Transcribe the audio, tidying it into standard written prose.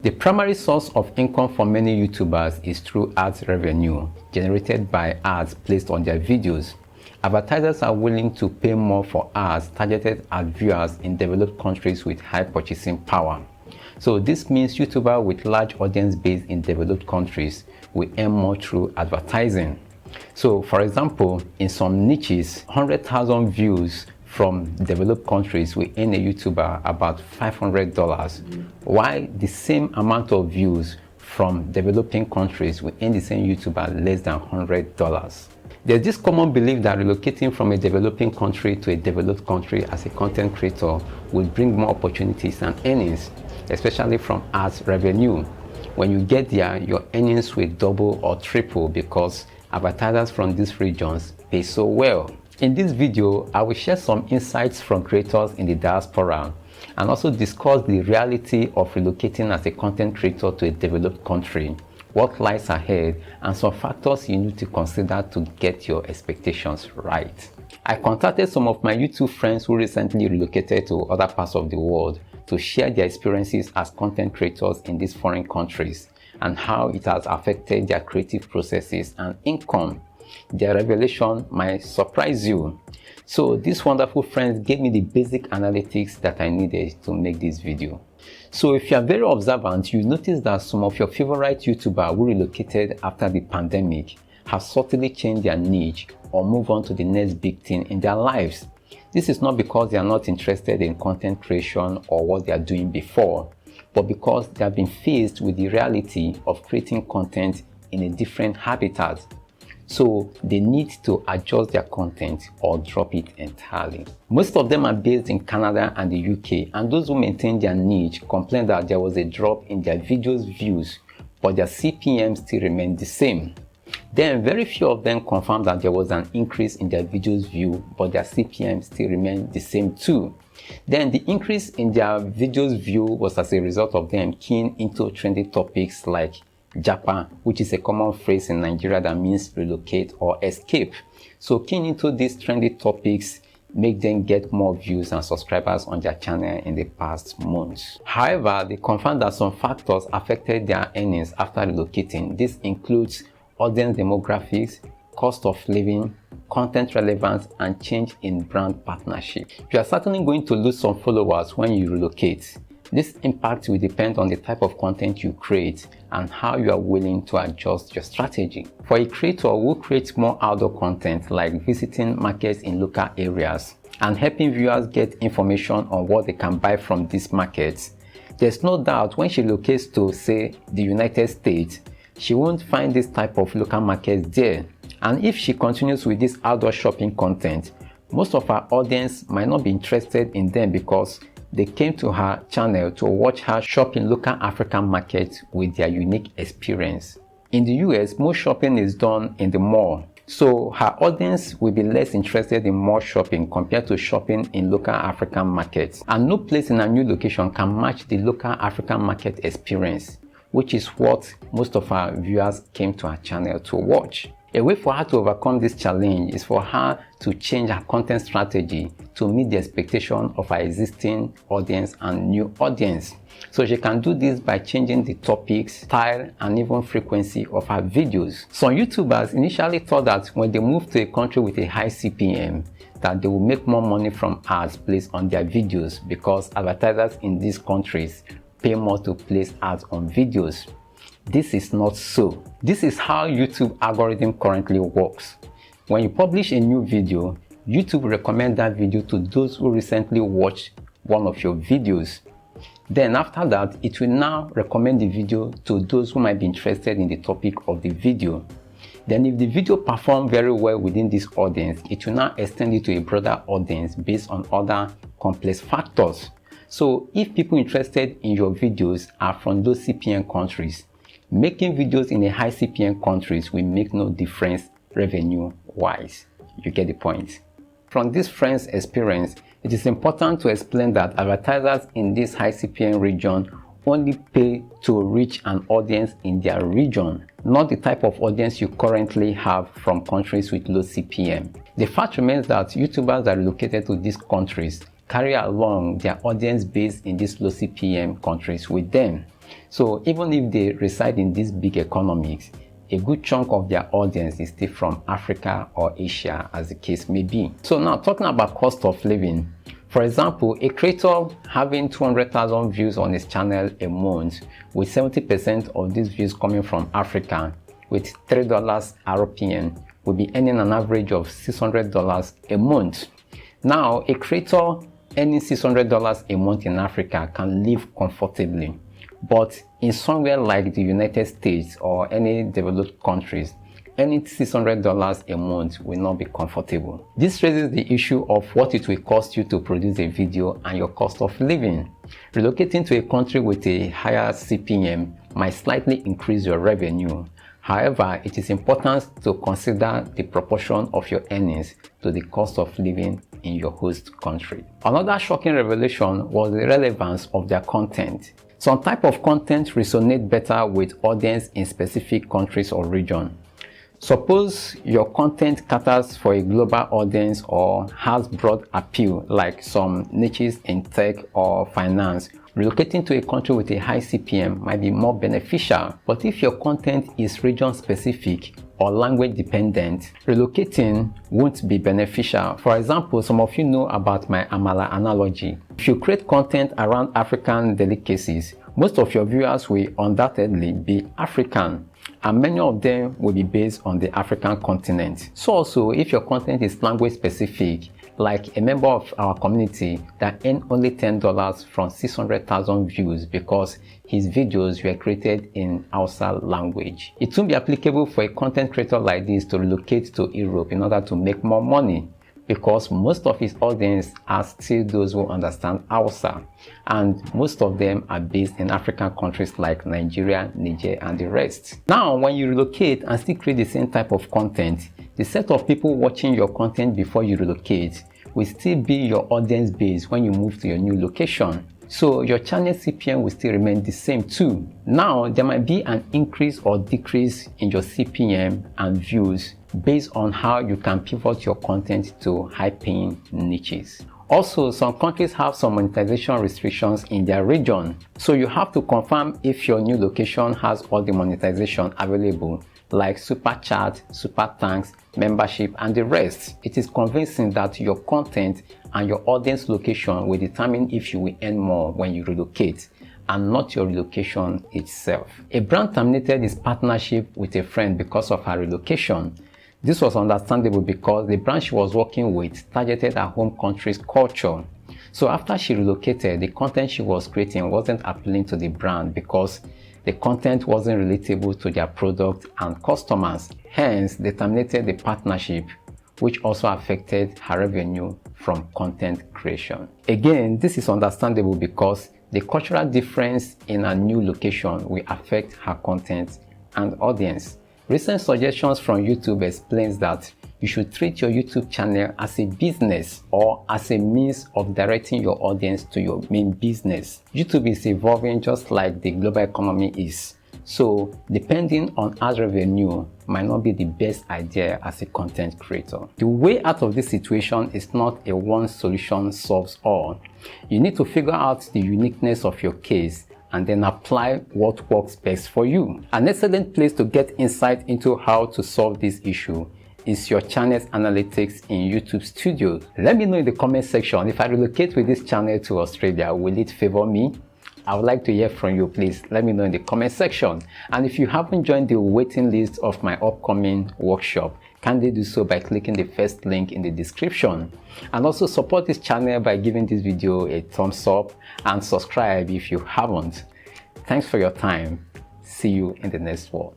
The primary source of income for many YouTubers is through ads revenue generated by ads placed on their videos. Advertisers are willing to pay more for ads targeted at viewers in developed countries with high purchasing power. So this means YouTubers with large audience base in developed countries will earn more through advertising. So for example, in some niches, 100,000 views from developed countries will earn a YouTuber about $500, while the same amount of views from developing countries will earn the same YouTuber less than $100. There's this common belief that relocating from a developing country to a developed country as a content creator will bring more opportunities and earnings, especially from ads revenue. When you get there, your earnings will double or triple because advertisers from these regions pay so well. In this video, I will share some insights from creators in the diaspora and also discuss the reality of relocating as a content creator to a developed country, what lies ahead, and some factors you need to consider to get your expectations right. I contacted some of my YouTube friends who recently relocated to other parts of the world to share their experiences as content creators in these foreign countries and how it has affected their creative processes and income. Their revelation might surprise you. So these wonderful friends gave me the basic analytics that I needed to make this video. So if you are very observant, you notice that some of your favorite YouTubers who relocated after the pandemic have subtly changed their niche or move on to the next big thing in their lives. This is not because they are not interested in content creation or what they are doing before, but because they have been faced with the reality of creating content in a different habitat. So they need to adjust their content or drop it entirely. Most of them are based in Canada and the UK, and those who maintain their niche complain that there was a drop in their videos views, but their CPM still remained the same. Then very few of them confirm that there was an increase in their videos view, but their CPM still remained the same too. Then the increase in their videos view was as a result of them keying into trendy topics like Japa, which is a common phrase in Nigeria that means relocate or escape. So keying into these trendy topics make them get more views and subscribers on their channel in the past months. However, they confirmed that some factors affected their earnings after relocating. This includes audience demographics, cost of living, content relevance, and change in brand partnership. You are certainly going to lose some followers when you relocate. This impact will depend on the type of content you create and how you are willing to adjust your strategy. For a creator who creates more outdoor content like visiting markets in local areas and helping viewers get information on what they can buy from these markets, there's no doubt when she relocates to, say, the United States, she won't find this type of local markets there. And if she continues with this outdoor shopping content, most of her audience might not be interested in them because they came to her channel to watch her shop in local African markets with their unique experience. In the US, most shopping is done in the mall, so her audience will be less interested in mall shopping compared to shopping in local African markets. And no place in a new location can match the local African market experience, which is what most of our viewers came to her channel to watch. A way for her to overcome this challenge is for her to change her content strategy to meet the expectation of her existing audience and new audience. So she can do this by changing the topics, style, and even frequency of her videos. Some YouTubers initially thought that when they moved to a country with a high CPM, that they will make more money from ads placed on their videos because advertisers in these countries pay more to place ads on videos. This is not so. This is how YouTube algorithm currently works. When you publish a new video, YouTube recommends that video to those who recently watched one of your videos. Then after that, it will now recommend the video to those who might be interested in the topic of the video. Then if the video performs very well within this audience, it will now extend it to a broader audience based on other complex factors. So if people interested in your videos are from those CPM countries, making videos in a high CPM countries will make no difference revenue wise. You get the point. From this friend's experience, it is important to explain that advertisers in this high CPM region only pay to reach an audience in their region, not the type of audience you currently have from countries with low CPM. The fact remains that YouTubers that are relocated to these countries carry along their audience base in these low CPM countries with them. So even if they reside in these big economies, a good chunk of their audience is still from Africa or Asia, as the case may be. So now, talking about cost of living, for example, a creator having 200,000 views on his channel a month, with 70% of these views coming from Africa, with $3 RPM, will be earning an average of $600 a month. Now, a creator earning $600 a month in Africa can live comfortably, but in somewhere like the United States or any developed countries, earning $600 a month will not be comfortable. This raises the issue of what it will cost you to produce a video and your cost of living. Relocating to a country with a higher CPM might slightly increase your revenue. However, it is important to consider the proportion of your earnings to the cost of living in your host country. Another shocking revelation was the relevance of their content. Some type of content resonate better with audience in specific countries or region. Suppose your content caters for a global audience or has broad appeal, like some niches in tech or finance. Relocating to a country with a high CPM might be more beneficial. But if your content is region specific or language dependent, relocating won't be beneficial. For example, some of you know about my Amala analogy. If you create content around African delicacies, most of your viewers will undoubtedly be African, and many of them will be based on the African continent. So also, if your content is language specific, like a member of our community that earned only $10 from 600,000 views because his videos were created in 𝗪𝗓𝗏 language, it won't be applicable for a content creator like this to relocate to Europe in order to make more money, because most of his audience are still those who understand 𝗪𝗓𝗏, and most of them are based in African countries like Nigeria, Niger, and the rest. Now, when you relocate and still create the same type of content, the set of people watching your content before you relocate will still be your audience base when you move to your new location. So your channel CPM will still remain the same too. Now, there might be an increase or decrease in your CPM and views based on how you can pivot your content to high-paying niches. Also, some countries have some monetization restrictions in their region, so you have to confirm if your new location has all the monetization available, like super chat, super thanks, membership, and the rest. It is convincing that your content and your audience location will determine if you will earn more when you relocate, and not your relocation itself. A brand terminated its partnership with a friend because of her relocation. This was understandable because the brand she was working with targeted her home country's culture. So after she relocated, the content she was creating wasn't appealing to the brand because the content wasn't relatable to their product and customers. Hence, they terminated the partnership, which also affected her revenue from content creation. Again, this is understandable because the cultural difference in a new location will affect her content and audience. Recent suggestions from YouTube explains that you should treat your YouTube channel as a business or as a means of directing your audience to your main business. YouTube is evolving just like the global economy is. So depending on ad revenue might not be the best idea as a content creator. The way out of this situation is not a one solution solves all. You need to figure out the uniqueness of your case and then apply what works best for you. An excellent place to get insight into how to solve this issue is your channel's analytics in YouTube Studio. Let me know in the comment section, if I relocate with this channel to Australia, will it favor me? I would like to hear from you. Please let me know in the comment section. And if you haven't joined the waiting list of my upcoming workshop, kindly do so by clicking the first link in the description. And also support this channel by giving this video a thumbs up and subscribe if you haven't. Thanks for your time. See you in the next one.